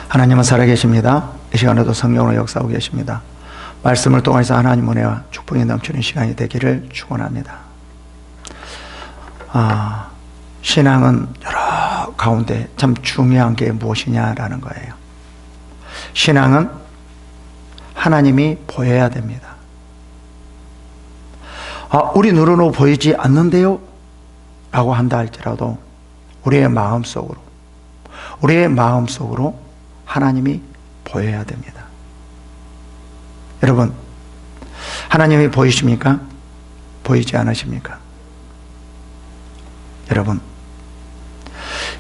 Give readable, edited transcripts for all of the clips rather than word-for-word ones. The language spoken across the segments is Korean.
하나님은 살아계십니다. 이 시간에도 성령으로 역사하고 계십니다. 말씀을 통해서 하나님 은혜와 축복이 넘치는 시간이 되기를 축원합니다. 신앙은 여러 가운데 참 중요한 게 무엇이냐라는 거예요. 신앙은 하나님이 보여야 됩니다. 우리 눈으로 보이지 않는데요? 라고 한다 할지라도 우리의 마음속으로 하나님이 보여야 됩니다. 여러분, 하나님이 보이십니까? 보이지 않으십니까? 여러분,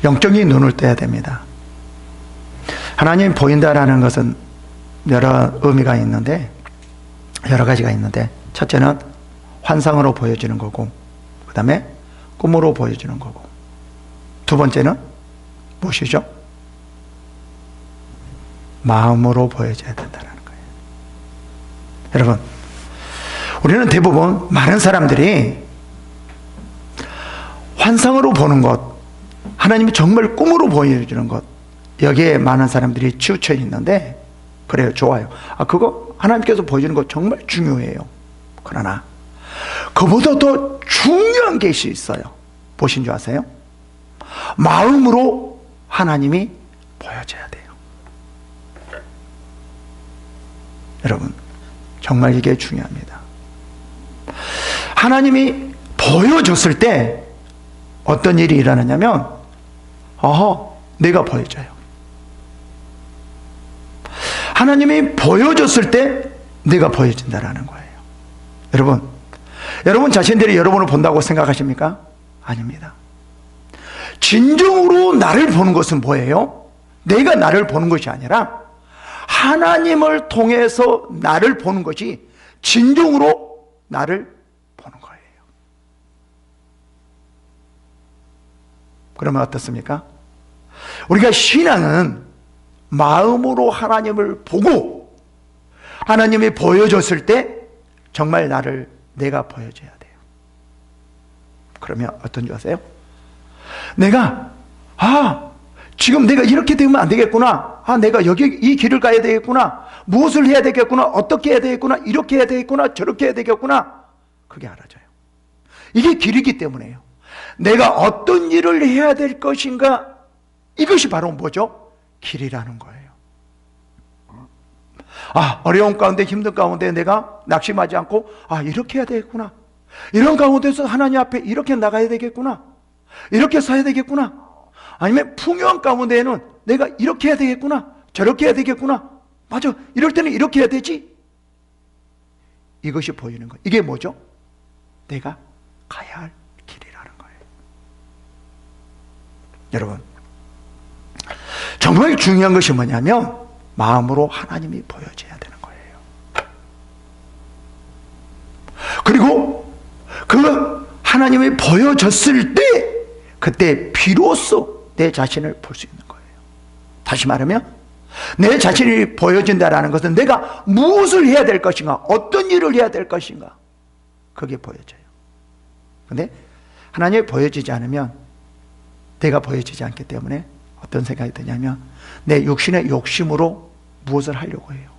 영적인 눈을 떼야 됩니다. 하나님이 보인다라는 것은 여러 의미가 있는데, 여러 가지가 있는데, 첫째는 환상으로 보여지는 거고, 그 다음에 꿈으로 보여지는 거고, 두 번째는 무엇이죠? 마음으로 보여져야 된다는 거예요. 여러분, 우리는 대부분 많은 사람들이 환상으로 보는 것, 하나님이 정말 꿈으로 보여주는 것, 여기에 많은 사람들이 치우쳐 있는데, 그래요, 좋아요. 그거 하나님께서 보여주는 거 정말 중요해요. 그러나 그보다 더 중요한 것이 있어요. 무엇인 줄 아세요? 마음으로 하나님이 보여져야 돼요. 여러분, 정말 이게 중요합니다. 하나님이 보여줬을 때 어떤 일이 일어나냐면, 내가 보여져요. 하나님이 보여줬을 때 내가 보여진다라는 거예요. 여러분 자신들이 여러분을 본다고 생각하십니까? 아닙니다. 진정으로 나를 보는 것은 뭐예요? 내가 나를 보는 것이 아니라 하나님을 통해서 나를 보는 것이 진정으로 나를 보는 거예요. 그러면 어떻습니까? 우리가 신앙은 마음으로 하나님을 보고 하나님이 보여줬을 때 정말 내가 보여줘야 돼요. 그러면 어떤 줄 아세요? 지금 내가 이렇게 되면 안 되겠구나. 내가 이 길을 가야 되겠구나. 무엇을 해야 되겠구나. 어떻게 해야 되겠구나. 이렇게 해야 되겠구나. 저렇게 해야 되겠구나. 그게 알아져요. 이게 길이기 때문에요. 내가 어떤 일을 해야 될 것인가. 이것이 바로 뭐죠? 길이라는 거예요. 어려운 가운데, 힘든 가운데 내가 낙심하지 않고 이렇게 해야 되겠구나. 이런 가운데서 하나님 앞에 이렇게 나가야 되겠구나. 이렇게 서야 되겠구나. 아니면 풍요한 가운데에는 내가 이렇게 해야 되겠구나. 저렇게 해야 되겠구나. 맞아, 이럴 때는 이렇게 해야 되지. 이것이 보이는 거예요. 이게 뭐죠? 내가 가야 할 길이라는 거예요. 여러분, 정말 중요한 것이 뭐냐면 마음으로 하나님이 보여져야 되는 거예요. 그리고 그 하나님이 보여졌을 때 그때 비로소 내 자신을 볼 수 있는 거예요. 다시 말하면 내 자신이 보여진다는 것은 내가 무엇을 해야 될 것인가, 어떤 일을 해야 될 것인가, 그게 보여져요. 그런데 하나님이 보여지지 않으면, 내가 보여지지 않기 때문에 어떤 생각이 드냐면 내 육신의 욕심으로 무엇을 하려고 해요.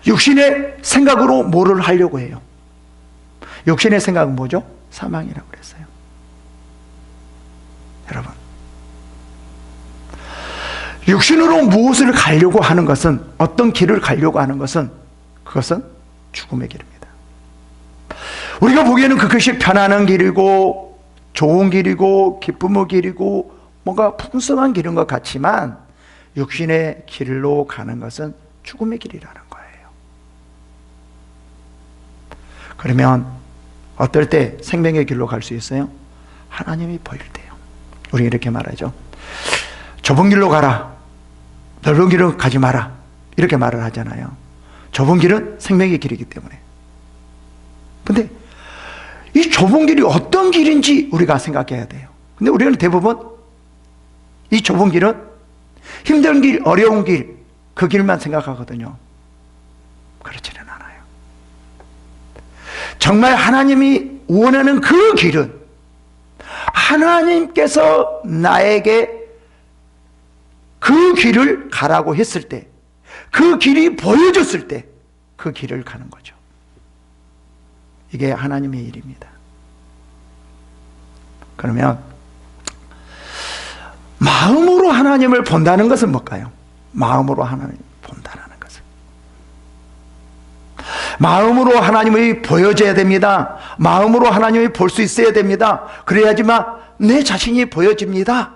육신의 생각으로 뭐를 하려고 해요. 육신의 생각은 뭐죠? 사망이라고 그랬어요. 여러분, 육신으로 무엇을 가려고 하는 것은, 어떤 길을 가려고 하는 것은, 그것은 죽음의 길입니다. 우리가 보기에는 그것이 편안한 길이고 좋은 길이고 기쁨의 길이고 뭔가 풍성한 길인 것 같지만 육신의 길로 가는 것은 죽음의 길이라는 거예요. 그러면 어떨 때 생명의 길로 갈 수 있어요? 하나님이 보일 때요. 우리 이렇게 말하죠. 좁은 길로 가라, 넓은 길로 가지 마라, 이렇게 말을 하잖아요. 좁은 길은 생명의 길이기 때문에. 근데 이 좁은 길이 어떤 길인지 우리가 생각해야 돼요. 근데 우리는 대부분 이 좁은 길은 힘든 길, 어려운 길, 그 길만 생각하거든요. 그렇지는 않아요. 정말 하나님이 원하는 그 길은 하나님께서 나에게 길을 가라고 했을 때, 그 길이 보여졌을 때 그 길을 가는 거죠. 이게 하나님의 일입니다. 그러면 마음으로 하나님을 본다는 것은 뭘까요? 마음으로 하나님을 본다는 것은, 마음으로 하나님이 보여져야 됩니다. 마음으로 하나님이 볼 수 있어야 됩니다. 그래야지만 내 자신이 보여집니다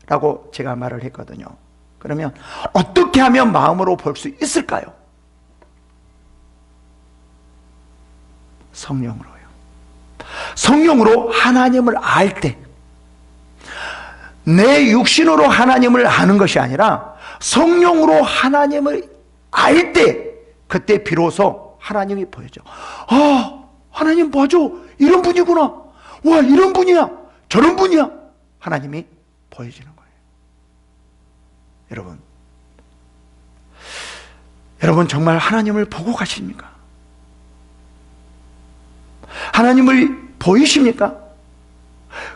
라고 제가 말을 했거든요. 그러면 어떻게 하면 마음으로 볼 수 있을까요? 성령으로요. 성령으로 하나님을 알 때, 내 육신으로 하나님을 아는 것이 아니라 성령으로 하나님을 알 때, 그때 비로소 하나님이 보여져. 아, 하나님 맞아, 이런 분이구나, 와 이런 분이야, 저런 분이야, 하나님이 보여지는 거예요. 여러분 정말 하나님을 보고 가십니까? 하나님을 보이십니까?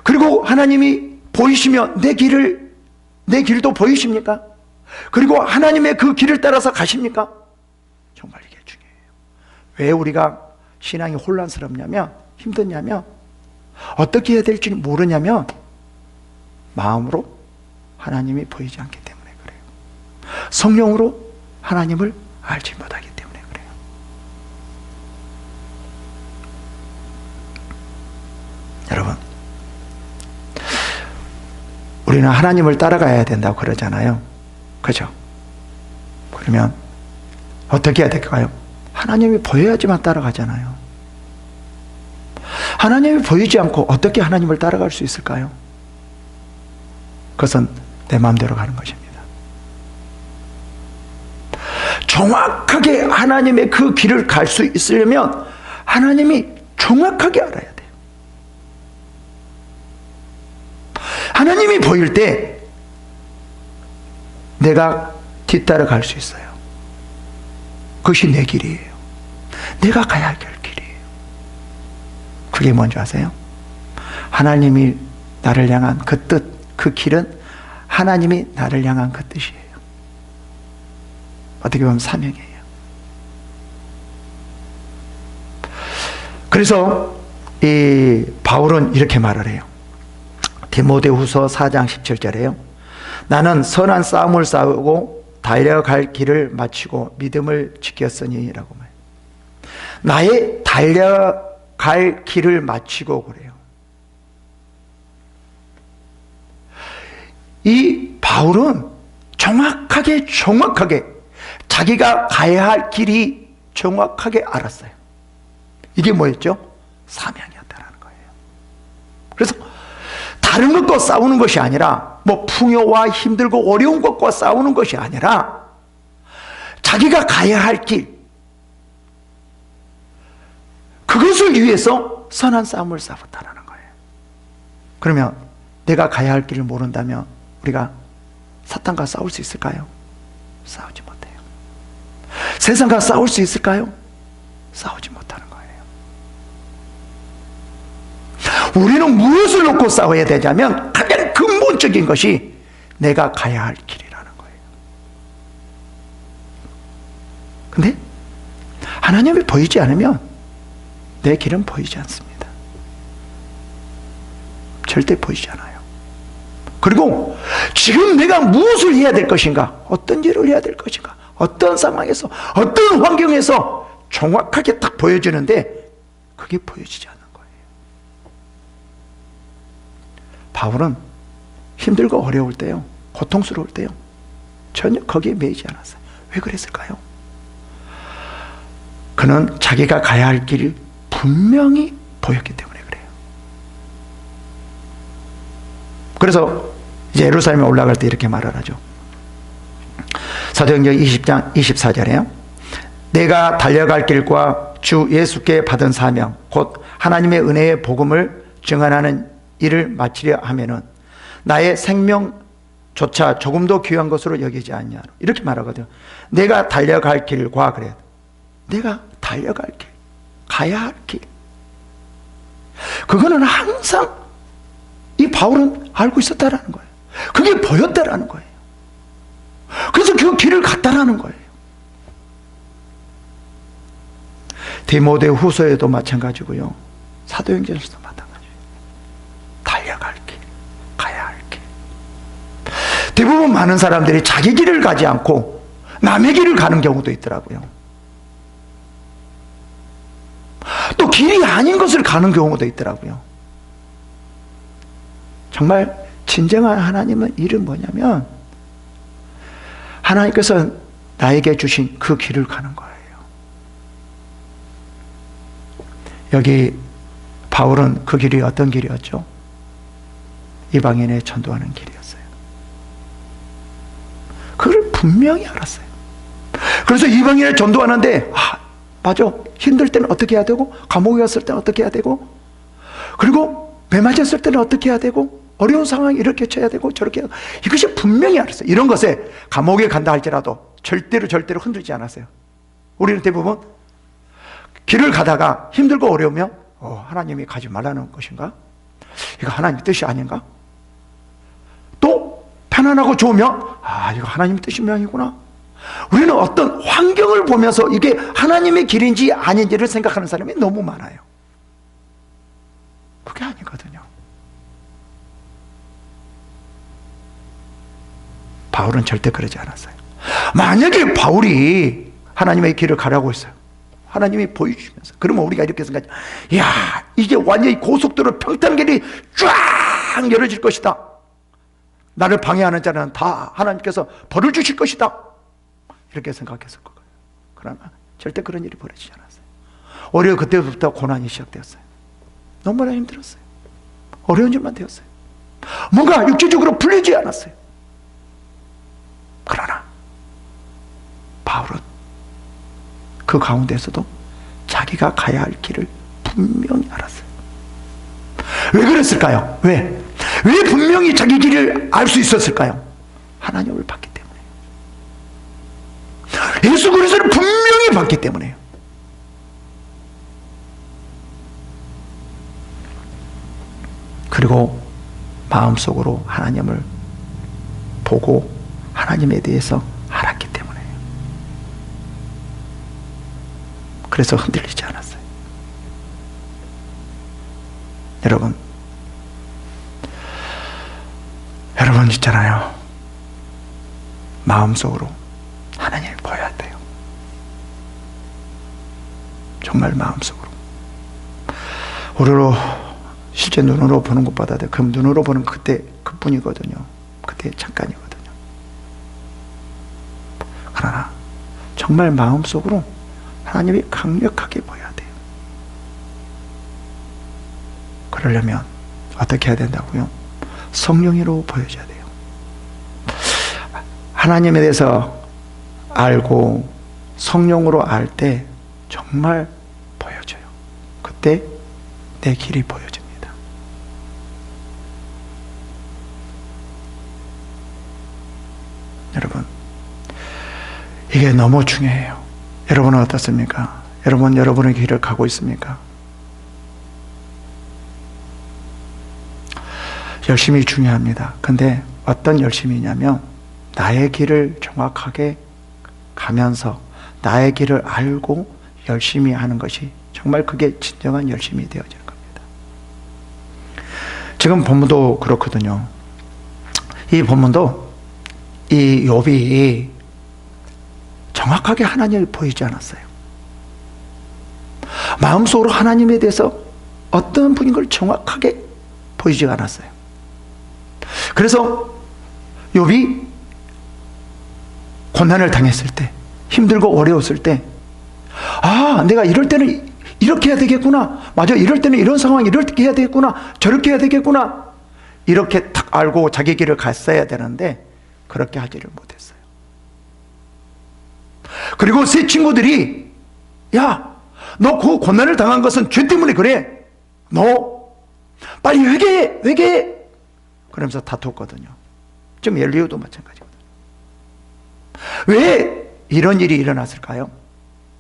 그리고 하나님이 보이시면 내 길도 보이십니까? 그리고 하나님의 그 길을 따라서 가십니까? 정말 이게 중요해요. 왜 우리가 신앙이 혼란스럽냐면, 힘드냐면, 어떻게 해야 될지 모르냐면 마음으로 하나님이 보이지 않기 때문에 그래요. 성령으로 하나님을 알지 못하기 때문에 그래요. 여러분, 우리는 하나님을 따라가야 된다고 그러잖아요. 그죠? 그러면 어떻게 해야 될까요? 하나님이 보여야지만 따라가잖아요. 하나님이 보이지 않고 어떻게 하나님을 따라갈 수 있을까요? 그것은 내 마음대로 가는 것입니다. 정확하게 하나님의 그 길을 갈 수 있으려면 하나님이 정확하게 알아야 돼요. 하나님이 보일 때 내가 뒤따라 갈 수 있어요. 그것이 내 길이에요. 내가 가야 할 길이에요. 그게 뭔지 아세요? 하나님이 나를 향한 그 뜻, 그 길은 하나님이 나를 향한 그 뜻이에요. 어떻게 보면 사명이에요. 그래서 이 바울은 이렇게 말을 해요. 디모데후서 4장 17절에요. 나는 선한 싸움을 싸우고 달려갈 길을 마치고 믿음을 지켰으니 라고 말해요. 나의 달려갈 길을 마치고 그래요. 이 바울은 정확하게 자기가 가야 할 길이 정확하게 알았어요. 이게 뭐였죠? 사명이었다는 거예요. 그래서 다른 것과 싸우는 것이 아니라, 뭐 풍요와 힘들고 어려운 것과 싸우는 것이 아니라 자기가 가야 할 길, 그것을 위해서 선한 싸움을 싸웠다는 거예요. 그러면 내가 가야 할 길을 모른다면 우리가 사탄과 싸울 수 있을까요? 싸우지 못해요. 세상과 싸울 수 있을까요? 싸우지 못하는 거예요. 우리는 무엇을 놓고 싸워야 되냐면 가장 근본적인 것이 내가 가야 할 길이라는 거예요. 근데 하나님이 보이지 않으면 내 길은 보이지 않습니다. 절대 보이지 않아요. 그리고 지금 내가 무엇을 해야 될 것인가, 어떤 일을 해야 될 것인가, 어떤 상황에서, 어떤 환경에서 정확하게 딱 보여지는데 그게 보여지지 않는 거예요. 바울은 힘들고 어려울 때요, 고통스러울 때요, 전혀 거기에 매이지 않았어요. 왜 그랬을까요? 그는 자기가 가야 할 길이 분명히 보였기 때문에 그래요. 그래서 이제 예루살렘에 올라갈 때 이렇게 말을 하죠. 사도행전 20장 24절에요. 내가 달려갈 길과 주 예수께 받은 사명, 곧 하나님의 은혜의 복음을 증언하는 일을 마치려 하면은 나의 생명조차 조금도 귀한 것으로 여기지 않냐, 이렇게 말하거든요. 내가 달려갈 길과, 그래요. 내가 달려갈 길, 가야 할 길, 그거는 항상 이 바울은 알고 있었다라는 거예요. 그게 보였다라는 거예요. 길을 갔다라는 거예요. 디모데 후서에도 마찬가지고요. 사도행전에서도 마찬가지예요. 달려갈 길, 가야 할 길. 대부분 많은 사람들이 자기 길을 가지 않고 남의 길을 가는 경우도 있더라고요. 또 길이 아닌 것을 가는 경우도 있더라고요. 정말 진정한 하나님의 일은 뭐냐면 하나님께서 나에게 주신 그 길을 가는 거예요. 여기 바울은 그 길이 어떤 길이었죠? 이방인에 전도하는 길이었어요. 그걸 분명히 알았어요. 그래서 이방인에 전도하는데 맞아, 힘들 때는 어떻게 해야 되고, 감옥에 갔을 때는 어떻게 해야 되고, 그리고 배 맞았을 때는 어떻게 해야 되고, 어려운 상황이 이렇게 쳐야 되고 저렇게 해야 되고, 이것이 분명히 알았어요. 이런 것에 감옥에 간다 할지라도 절대로 흔들지 않았어요. 우리는 대부분 길을 가다가 힘들고 어려우면 하나님이 가지 말라는 것인가? 이거 하나님의 뜻이 아닌가? 또 편안하고 좋으면 이거 하나님의 뜻이 명이구나. 우리는 어떤 환경을 보면서 이게 하나님의 길인지 아닌지를 생각하는 사람이 너무 많아요. 그게 아니거든요. 바울은 절대 그러지 않았어요. 만약에 바울이 하나님의 길을 가라고 했어요. 하나님이 보여주시면서, 그러면 우리가 이렇게 생각하죠. 이야, 이제 완전히 고속도로 평탄길이 쫙 열어질 것이다. 나를 방해하는 자는 다 하나님께서 벌을 주실 것이다. 이렇게 생각했을 거예요. 그러나 절대 그런 일이 벌어지지 않았어요. 오히려 그때부터 고난이 시작되었어요. 너무나 힘들었어요. 어려운 일만 되었어요. 뭔가 육체적으로 풀리지 않았어요. 그러나 바울은 그 가운데서도 자기가 가야 할 길을 분명히 알았어요. 왜 그랬을까요? 왜 분명히 자기 길을 알 수 있었을까요? 하나님을 봤기 때문에. 예수 그리스도를 분명히 봤기 때문에요. 그리고 마음속으로 하나님을 보고 하나님에 대해서 알았기 때문에요. 그래서 흔들리지 않았어요. 여러분 있잖아요. 마음속으로 하나님을 보여야 돼요. 정말 마음속으로. 우리로 실제 눈으로 보는 것보다 그 눈으로 보는 그때 그뿐이거든요. 그때 잠깐이거든요. 그러나 정말 마음속으로 하나님이 강력하게 보여야 돼요. 그러려면 어떻게 해야 된다고요? 성령으로 보여줘야 돼요. 하나님에 대해서 알고 성령으로 알 때 정말 보여져요. 그때 내 길이 보여집니다. 여러분, 이게 너무 중요해요. 여러분은 어떻습니까? 여러분의 길을 가고 있습니까? 열심이 중요합니다. 근데 어떤 열심이냐면 나의 길을 정확하게 가면서 나의 길을 알고 열심히 하는 것이 정말 그게 진정한 열심이 되어질 겁니다. 지금 본문도 그렇거든요. 이 본문도 이 욥이 정확하게 하나님을 보이지 않았어요. 마음속으로 하나님에 대해서 어떤 분인 걸 정확하게 보이지 않았어요. 그래서 욥이 고난을 당했을 때, 힘들고 어려웠을 때, 내가 이럴 때는 이렇게 해야 되겠구나. 맞아, 이럴 때는 이런 상황 이렇게 해야 되겠구나. 저렇게 해야 되겠구나. 이렇게 딱 알고 자기 길을 갔어야 되는데 그렇게 하지를 못했어요. 그리고 세 친구들이 야, 너 그 고난을 당한 것은 죄 때문에 그래. 너 빨리 회개해. 그러면서 다퉜거든요. 지금 엘리야도 마찬가지거든요. 왜 이런 일이 일어났을까요?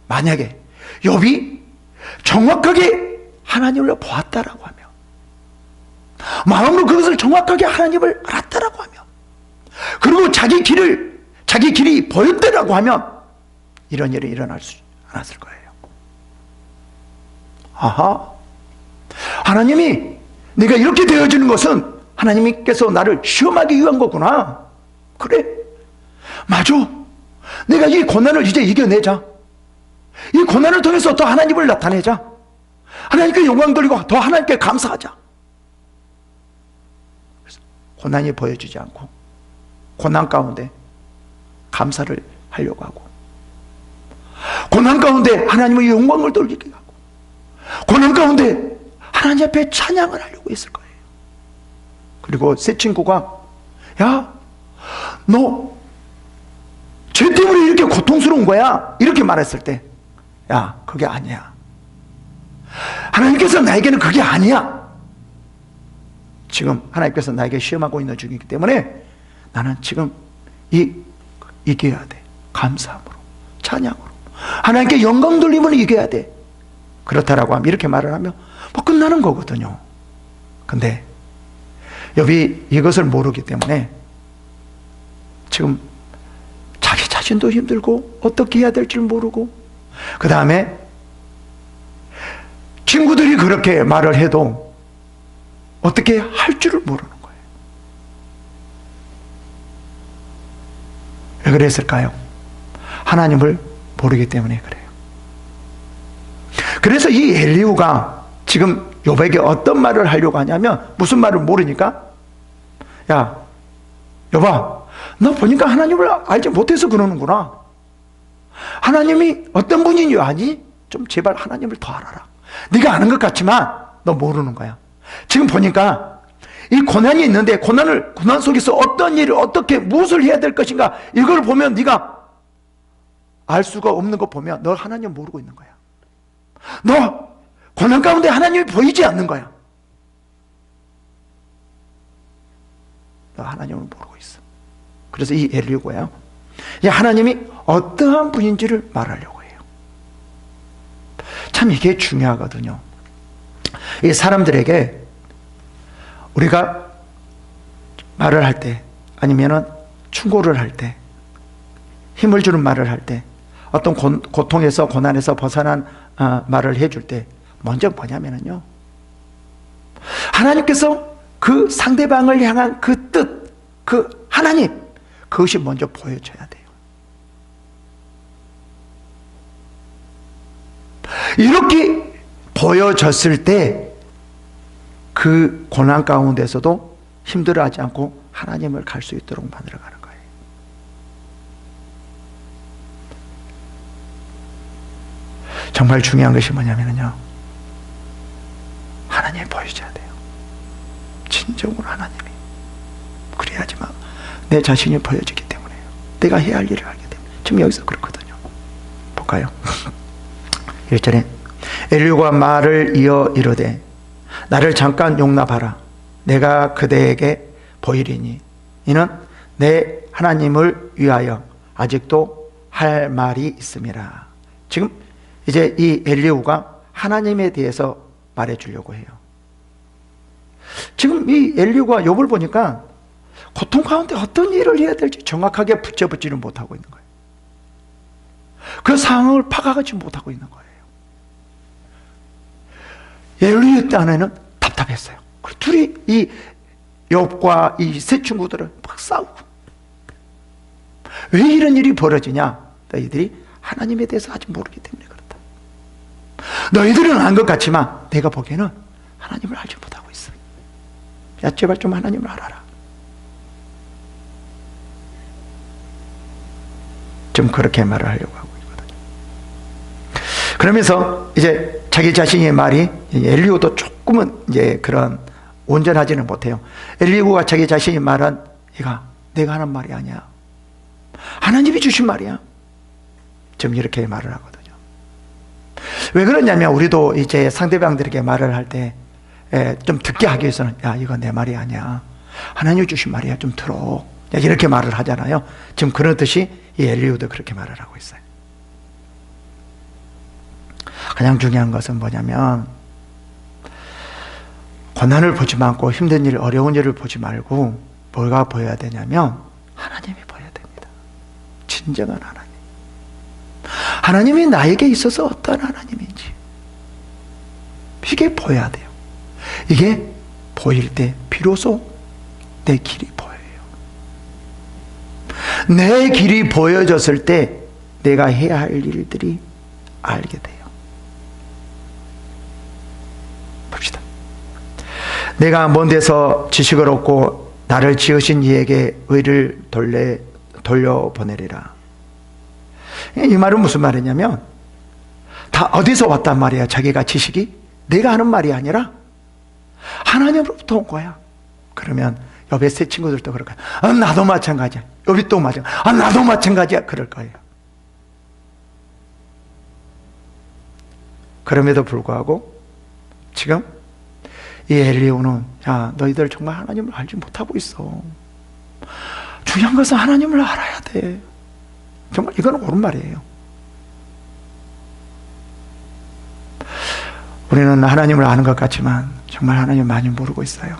만약에 욥이 정확하게 하나님을 보았다라고 하면, 마음으로 그것을 정확하게 하나님을 알았다라고 하면, 그리고 자기 길을 자기 길이 보였더라고 하면 이런 일이 일어날 수 않았을 거예요. 아하, 하나님이 내가 이렇게 되어지는 것은 하나님께서 나를 시험하기 위한 거구나. 그래, 맞아. 내가 이 고난을 이제 이겨내자. 이 고난을 통해서 더 하나님을 나타내자. 하나님께 영광 돌리고 더 하나님께 감사하자. 그래서 고난이 보여지지 않고 고난 가운데 감사를 하려고 하고, 고난 가운데 하나님의 영광을 돌리게 하고, 고난 가운데 하나님 앞에 찬양을 하려고 했을 거예요. 그리고 새 친구가, 야, 너 죄 때문에 이렇게 고통스러운 거야? 이렇게 말했을 때, 야, 그게 아니야. 하나님께서 나에게는 그게 아니야. 지금 하나님께서 나에게 시험하고 있는 중이기 때문에 나는 지금 이겨야 돼. 감사함으로, 찬양으로, 하나님께 영광 돌림으로 이겨야 돼. 그렇다라고 하면, 이렇게 말을 하면 뭐 끝나는 거거든요. 근데 욥이 이것을 모르기 때문에 지금 자기 자신도 힘들고 어떻게 해야 될지 모르고, 그 다음에 친구들이 그렇게 말을 해도 어떻게 할 줄을 모르는 거예요. 왜 그랬을까요? 하나님을 모르기 때문에 그래요. 그래서 이 엘리후가 지금 욥에게 어떤 말을 하려고 하냐면, 무슨 말을 모르니까, 야, 욥아, 너 보니까 하나님을 알지 못해서 그러는구나. 하나님이 어떤 분인지 아니? 좀 제발 하나님을 더 알아라. 네가 아는 것 같지만 너 모르는 거야. 지금 보니까 이 고난이 있는데 고난 속에서 어떤 일을 어떻게 무엇을 해야 될 것인가, 이걸 보면 네가 알 수가 없는 거 보면 너 하나님 모르고 있는 거야. 너 고난 가운데 하나님이 보이지 않는 거야. 너 하나님을 모르고 있어. 그래서 이 엘리후가요, 하나님이 어떠한 분인지를 말하려고 해요. 참 이게 중요하거든요. 이 사람들에게 우리가 말을 할 때, 아니면은 충고를 할 때, 힘을 주는 말을 할 때, 어떤 고통에서 고난에서 벗어난 말을 해줄 때, 먼저 뭐냐면요, 하나님께서 그 상대방을 향한 그 뜻, 그 하나님, 그것이 먼저 보여져야 돼요. 이렇게 보여졌을 때 그 고난 가운데서도 힘들어하지 않고 하나님을 갈 수 있도록 만들어가는 거예요. 정말 중요한 것이 뭐냐면요, 하나님이 보여줘야 돼요. 진정으로 하나님이. 그래야지만 내 자신이 보여지기 때문에요. 내가 해야 할 일을 하기 때문에. 지금 여기서 그렇거든요. 볼까요? 1절에 엘리후가 말을 이어 이르되 나를 잠깐 용납하라. 내가 그대에게 보이리니 이는 내 하나님을 위하여 아직도 할 말이 있음이라. 지금 이제 이 엘리후가 하나님에 대해서 말해 주려고 해요. 지금 이 엘리후가 욥을 보니까 고통 가운데 어떤 일을 해야 될지 정확하게 붙여붙지를 못하고 있는 거예요. 그 상황을 파악하지 못하고 있는 거예요. 엘리후 딴에는 답답했어요. 둘이 이 욥과 이 세 친구들은 막 싸우고, 왜 이런 일이 벌어지냐? 너희들이 하나님에 대해서 아직 모르기 때문에 그렇다. 너희들은 안 것 같지만 내가 보기에는 하나님을 알지 못하고 있어. 야, 제발 좀 하나님을 알아라. 좀 그렇게 말을 하려고 하고 있거든요. 그러면서 이제 자기 자신의 말이, 엘리후도 조금은 이제 그런 온전하지는 못해요. 엘리후가 자기 자신이 말한, 내가 하는 말이 아니야. 하나님이 주신 말이야. 좀 이렇게 말을 하거든요. 왜 그러냐면, 우리도 이제 상대방들에게 말을 할 때 좀 듣게 하기 위해서는, 야, 이건 내 말이 아니야. 하나님이 주신 말이야. 좀 들어. 이렇게 말을 하잖아요. 지금 그렇듯이 이 엘리후도 그렇게 말을 하고 있어요. 가장 중요한 것은 뭐냐면, 고난을 보지 말고 힘든 일, 어려운 일을 보지 말고 뭐가 보여야 되냐면 하나님이 보여야 됩니다. 인정하는 하나님. 하나님이 나에게 있어서 어떤 하나님인지 이게 보여야 돼요. 이게 보일 때 비로소 내 길이 보여요. 내 길이 보여졌을 때 내가 해야 할 일들이 알게 돼요. 봅시다. 내가 먼 데서 지식을 얻고 나를 지으신 이에게 의를 돌려보내리라. 이 말은 무슨 말이냐면 다 어디서 왔단 말이야. 자기가 지식이 내가 하는 말이 아니라 하나님으로부터 온 거야. 그러면 옆에 새 친구들도 그럴 거야. 나도 마찬가지야. 옆이 또 마찬가지야. 나도 마찬가지야. 그럴 거예요. 그럼에도 불구하고 지금 이 엘리야는 야, 너희들 정말 하나님을 알지 못하고 있어. 중요한 것은 하나님을 알아야 돼. 정말 이건 옳은 말이에요. 우리는 하나님을 아는 것 같지만 정말 하나님 많이 모르고 있어요.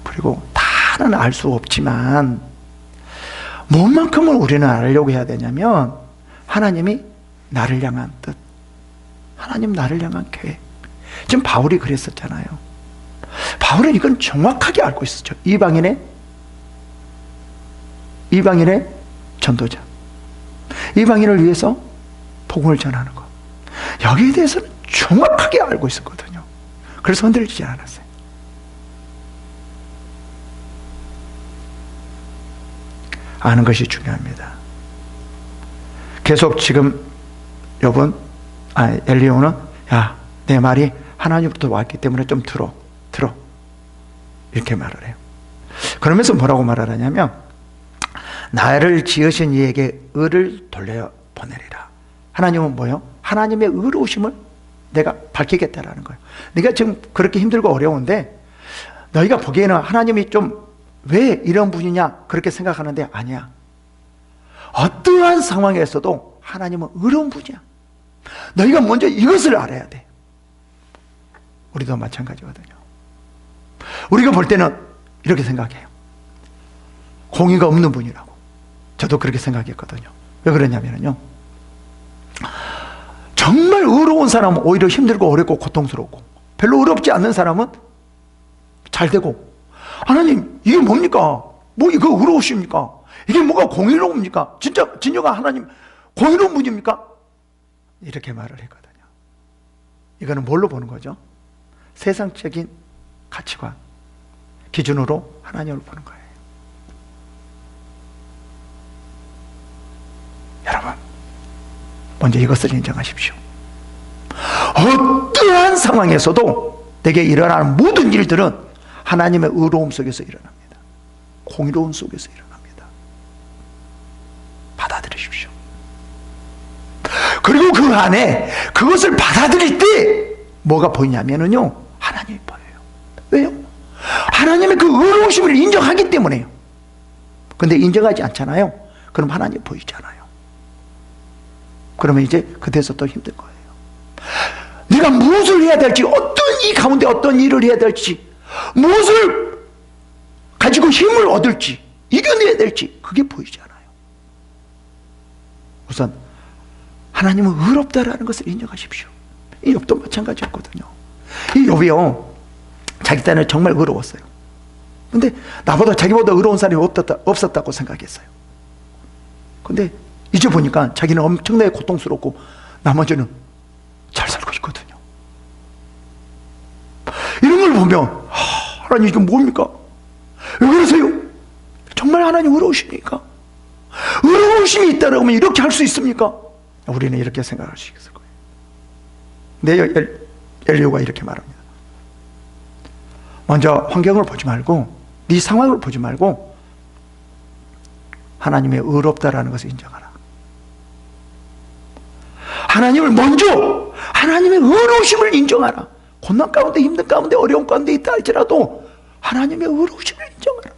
그리고 다는 알 수 없지만 뭔만큼을 우리는 알려고 해야 되냐면 하나님이 나를 향한 뜻, 하나님 나를 향한 계획. 지금 바울이 그랬었잖아요. 바울은 이건 정확하게 알고 있었죠. 이방인의 전도자, 이방인을 위해서 복음을 전하는 것, 여기에 대해서는 정확하게 알고 있었거든요. 그래서 흔들리지 않았어요. 아는 것이 중요합니다. 계속 지금 엘리야는 야, 내 말이 하나님부터 왔기 때문에 좀 들어 이렇게 말을 해요. 그러면서 뭐라고 말을 하냐면 나를 지으신 이에게 의를 돌려보내리라. 하나님은 뭐예요? 하나님의 의로우심을 내가 밝히겠다라는 거예요. 네가 지금 그렇게 힘들고 어려운데 너희가 보기에는 하나님이 좀 왜 이런 분이냐 그렇게 생각하는데 아니야. 어떠한 상황에서도 하나님은 의로운 분이야. 너희가 먼저 이것을 알아야 돼. 우리도 마찬가지거든요. 우리가 볼 때는 이렇게 생각해요. 공의가 없는 분이라고. 저도 그렇게 생각했거든요. 왜 그러냐면요, 정말 의로운 사람은 오히려 힘들고 어렵고 고통스럽고, 별로 의롭지 않는 사람은 잘 되고, 하나님 이게 뭡니까? 뭐 이거 의로우십니까? 이게 뭐가 공의로웁니까? 진짜가 하나님 공의로운 분입니까? 이렇게 말을 했거든요. 이거는 뭘로 보는 거죠? 세상적인 가치관 기준으로 하나님을 보는 거예요. 여러분, 먼저 이것을 인정하십시오. 어떠한 상황에서도 내게 일어나는 모든 일들은 하나님의 의로움 속에서 일어납니다. 공의로움 속에서 일어납니다. 받아들이십시오. 그리고 그 안에 그것을 받아들일 때 뭐가 보이냐면요, 하나님이 보여요. 왜요? 하나님의 그 의로우심을 인정하기 때문에요. 근데 인정하지 않잖아요. 그럼 하나님 보이잖아요. 그러면 이제 그때서 또 힘든 거예요. 내가 무엇을 해야 될지, 이 가운데 어떤 일을 해야 될지, 무엇을 가지고 힘을 얻을지, 이겨내야 될지, 그게 보이잖아요. 우선 하나님은 의롭다라는 것을 인정하십시오. 이 욥도 마찬가지였거든요. 이 욥이요, 자기 때는 정말 의로웠어요. 근데 나보다 자기보다 의로운 사람이 없었다고 생각했어요. 근데 이제 보니까 자기는 엄청나게 고통스럽고 나머지는 잘 살고 있거든요. 이런 걸 보면 하나님 이게 뭡니까? 왜 그러세요? 정말 하나님 의로우십니까? 의로우심이 있다고 하면 이렇게 할 수 있습니까? 우리는 이렇게 생각할 수 있을 거예요. 근데 엘리야가 이렇게 말합니다. 먼저 환경을 보지 말고, 네 상황을 보지 말고 하나님의 의롭다라는 것을 인정하라. 하나님을 먼저, 하나님의 의로우심을 인정하라. 고난 가운데, 힘든 가운데, 어려운 가운데 있다 할지라도 하나님의 의로우심을 인정하라.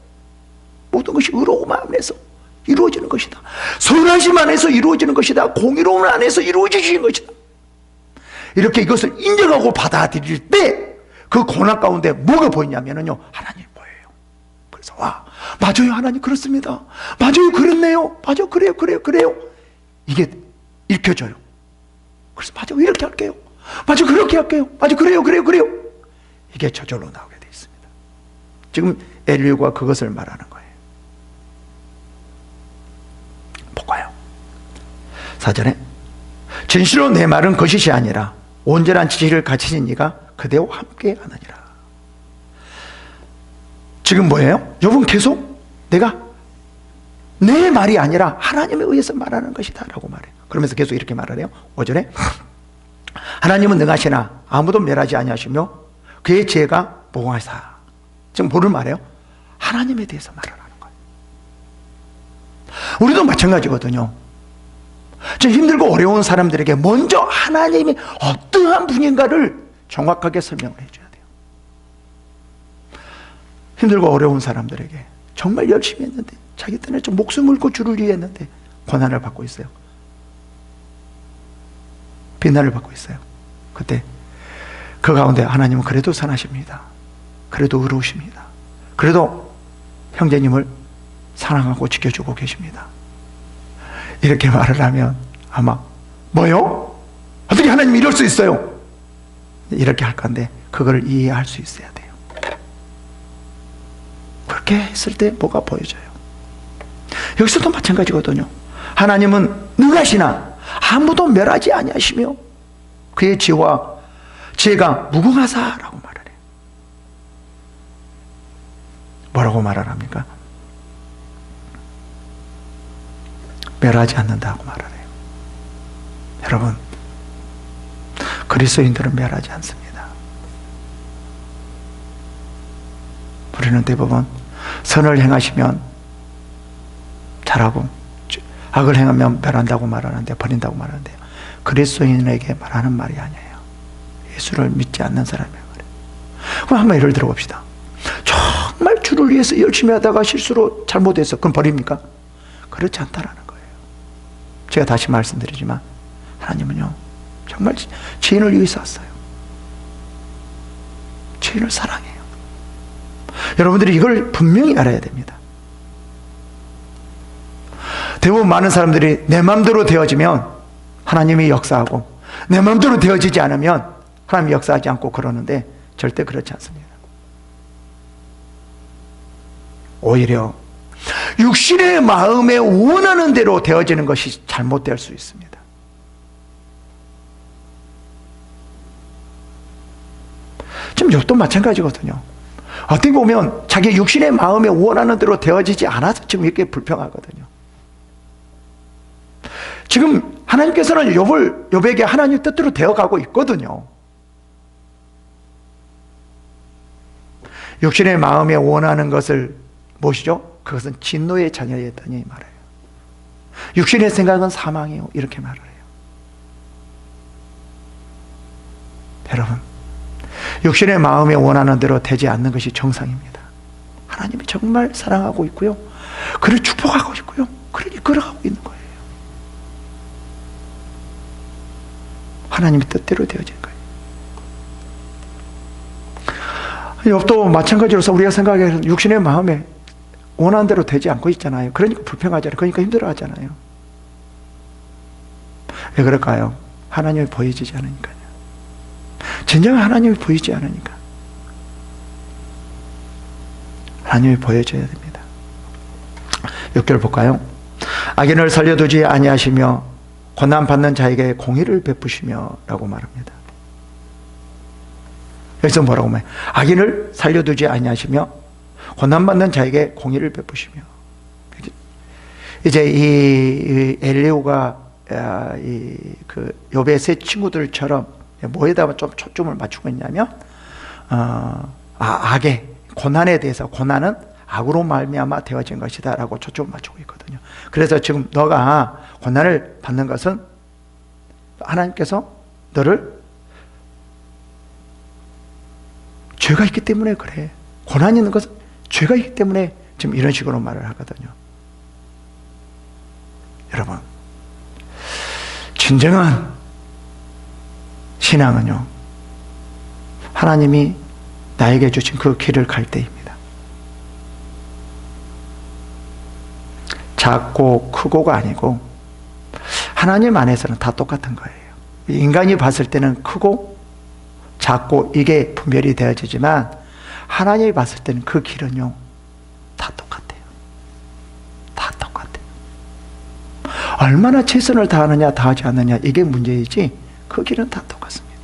모든 것이 의로움 안에서 이루어지는 것이다. 선하심 안에서 이루어지는 것이다. 공의로움 안에서 이루어지는 것이다. 이렇게 이것을 인정하고 받아들일 때 그 고난 가운데 뭐가 보이냐면요, 하나님이 보여요. 그래서 맞아요, 하나님 그렇습니다. 맞아요, 그렇네요. 맞아요, 그래요. 이게 읽혀져요. 그래서 맞아, 이렇게 할게요. 맞아, 그렇게 할게요. 맞아, 그래요. 이게 저절로 나오게 되어 있습니다. 지금 엘리후가 그것을 말하는 거예요. 볼까요? 4절에 진실로 내 말은 거짓이 아니라 온전한 지식을 가지신 이가 그대와 함께 하느니라. 지금 뭐예요? 욥은 계속 내가 내 말이 아니라 하나님에 의해서 말하는 것이다 라고 말해요. 그러면서 계속 이렇게 말하래요. 5절에 하나님은 능하시나 아무도 멸하지 아니하시며 그의 지혜가 무궁하사. 지금 뭐를 말해요? 하나님에 대해서 말을 하는 거예요. 우리도 마찬가지거든요. 좀 힘들고 어려운 사람들에게 먼저 하나님이 어떠한 분인가를 정확하게 설명을 해줘야 돼요. 힘들고 어려운 사람들에게 정말 열심히 했는데 자기 딴에 좀 목숨을 걸고 주를 위해 했는데 고난을 받고 있어요. 비난을 받고 있어요. 그때 그 가운데 하나님은 그래도 선하십니다. 그래도 의로우십니다. 그래도 형제님을 사랑하고 지켜주고 계십니다. 이렇게 말을 하면 아마 뭐요? 어떻게 하나님이 이럴 수 있어요? 이렇게 할 건데 그걸 이해할 수 있어야 돼요. 그렇게 했을 때 뭐가 보여져요? 여기서도 마찬가지거든요. 하나님은 능하시나 아무도 멸하지 아니하시며 그의 지혜가 무궁하사라고 말을 해요. 뭐라고 말을 합니까? 멸하지 않는다고 말을 해요. 여러분, 그리스도인들은 멸하지 않습니다. 우리는 대부분 선을 행하시면 잘하고 악을 행하면 멸한다고 말하는데, 버린다고 말하는데, 그리스도인에게 말하는 말이 아니에요. 예수를 믿지 않는 사람의 말이에요. 그럼 한번 예를 들어봅시다. 정말 주를 위해서 열심히 하다가 실수로 잘못해서 그럼 버립니까? 그렇지 않다라는 거예요. 제가 다시 말씀드리지만 하나님은요 정말 죄인을 위해서 왔어요. 죄인을 사랑해요. 여러분들이 이걸 분명히 알아야 됩니다. 대부분 많은 사람들이 내 마음대로 되어지면 하나님이 역사하고 내 마음대로 되어지지 않으면 하나님이 역사하지 않고 그러는데 절대 그렇지 않습니다. 오히려 육신의 마음에 원하는 대로 되어지는 것이 잘못될 수 있습니다. 지금 욥도 마찬가지거든요. 어떻게 보면 자기 육신의 마음에 원하는 대로 되어지지 않아서 지금 이렇게 불평하거든요. 지금 하나님께서는 욥에게 하나님 뜻대로 되어가고 있거든요. 육신의 마음에 원하는 것을 무엇이죠? 그것은 진노의 자녀였다니 말해요. 육신의 생각은 사망이요, 이렇게 말을 해요. 여러분, 육신의 마음에 원하는 대로 되지 않는 것이 정상입니다. 하나님이 정말 사랑하고 있고요, 그를 축복하고 있고요, 그를 이끌어가고 있는 거예요. 하나님의 뜻대로 되어진 거예요. 욥도 마찬가지로서 우리가 생각하기에는 육신의 마음에 원하는 대로 되지 않고 있잖아요. 그러니까 불평하잖아요. 그러니까 힘들어하잖아요. 왜 그럴까요? 하나님이 보이지 않으니까요. 진정한 하나님이 보이지 않으니까. 하나님이 보여줘야 됩니다. 6절 볼까요? 악인을 살려두지 아니하시며 고난받는 자에게 공의를 베푸시며 라고 말합니다. 여기서 뭐라고 말해요? 악인을 살려두지 아니하시며 고난받는 자에게 공의를 베푸시며. 이제 이 엘리후가 그 욥의 세 친구들처럼 뭐에다가 좀 초점을 맞추고 있냐면 악의 고난에 대해서, 고난은 악으로 말미암아 되어진 것이다 라고 초점을 맞추고 있거든요. 그래서 지금 너가 고난을 받는 것은 하나님께서 너를 죄가 있기 때문에 그래. 고난이 있는 것은 죄가 있기 때문에 지금 이런 식으로 말을 하거든요. 여러분, 진정한 신앙은요, 하나님이 나에게 주신 그 길을 갈 때입니다. 작고 크고가 아니고 하나님 안에서는 다 똑같은 거예요. 인간이 봤을 때는 크고 작고 이게 분별이 되어지지만 하나님이 봤을 때는 그 길은요 다 똑같아요. 다 똑같아요. 얼마나 최선을 다하느냐 다하지 않느냐 이게 문제이지 그 길은 다 똑같습니다.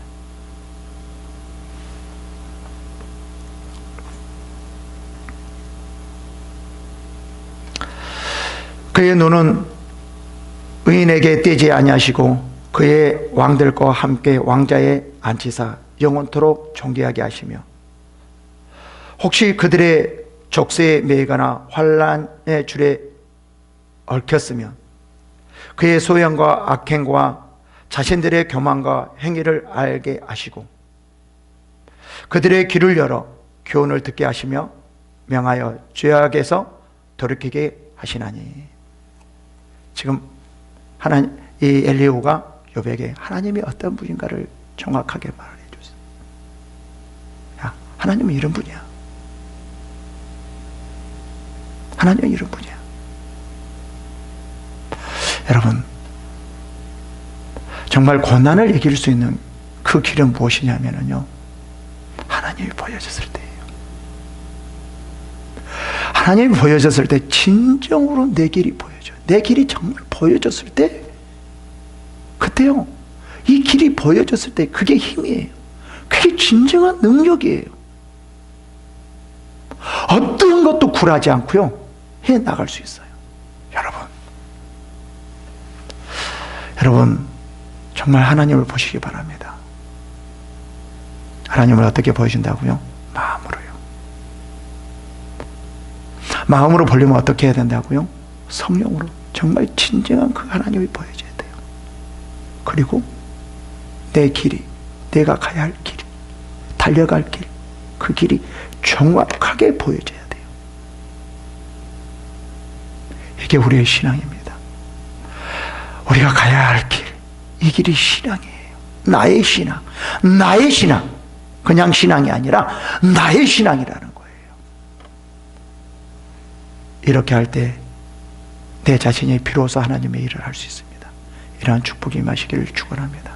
그의 눈은 의인에게 떼지 아니하시고 그의 왕들과 함께 왕자에 앉히사 영원토록 존귀하게 하시며 혹시 그들의 족쇄에 매거나 환난의 줄에 얽혔으면 그의 소형과 악행과 자신들의 교만과 행위를 알게 하시고 그들의 귀를 열어 교훈을 듣게 하시며 명하여 죄악에서 돌이키게 하시나니. 지금 하나님, 이 엘리후가 욥에게 하나님이 어떤 분인가를 정확하게 말해 줬어요. 야, 하나님은 이런 분이야. 하나님은 이런 분이야. 여러분, 정말 고난을 이길 수 있는 그 길은 무엇이냐면요, 하나님이 보여졌을 때예요. 하나님이 보여졌을 때 진정으로 내 길이 보여져요. 내 길이 정말 보여졌을 때, 그때요, 이 길이 보여졌을 때 그게 힘이에요. 그게 진정한 능력이에요. 어떤 것도 굴하지 않고요, 해 나갈 수 있어요. 여러분, 정말 하나님을 보시기 바랍니다. 하나님을 어떻게 보여준다고요? 마음으로요. 마음으로 보려면 어떻게 해야 된다고요? 성령으로. 정말 진정한 그 하나님이 보여져야 돼요. 그리고 내 길이, 내가 가야 할 길, 달려갈 길, 그 길이 정확하게 보여져야 돼요. 이게 우리의 신앙입니다. 우리가 가야 할 길, 이 길이 신앙이에요. 나의 신앙, 나의 신앙. 그냥 신앙이 아니라 나의 신앙이라는 거예요. 이렇게 할 때 내 자신이 비로소 하나님의 일을 할 수 있습니다. 이러한 축복이 임하시기를 축원합니다.